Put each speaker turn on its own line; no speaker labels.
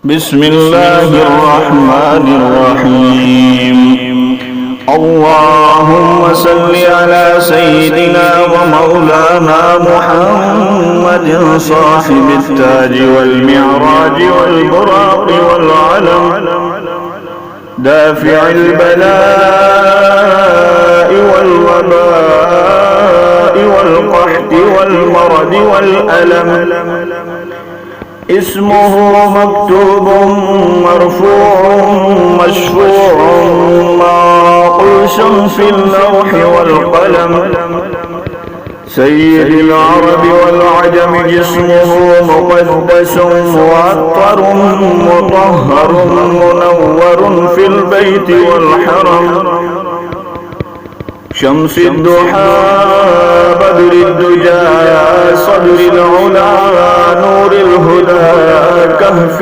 بسم الله الرحمن الرحيم. اللهم صل على سيدنا ومولانا محمد صاحب التاج والمعراج والبراق والعلم، دافع البلاء والوباء والقحط والمرض والألم، اسمه مكتوب مرفوع مشفوع ناقوس في اللوح والقلم، سيد العرب والعجم جسمه مقدس معطر مطهر منور في البيت والحرم، شمس الضحى بدر الدجى صدر العلا نور الهدى كهف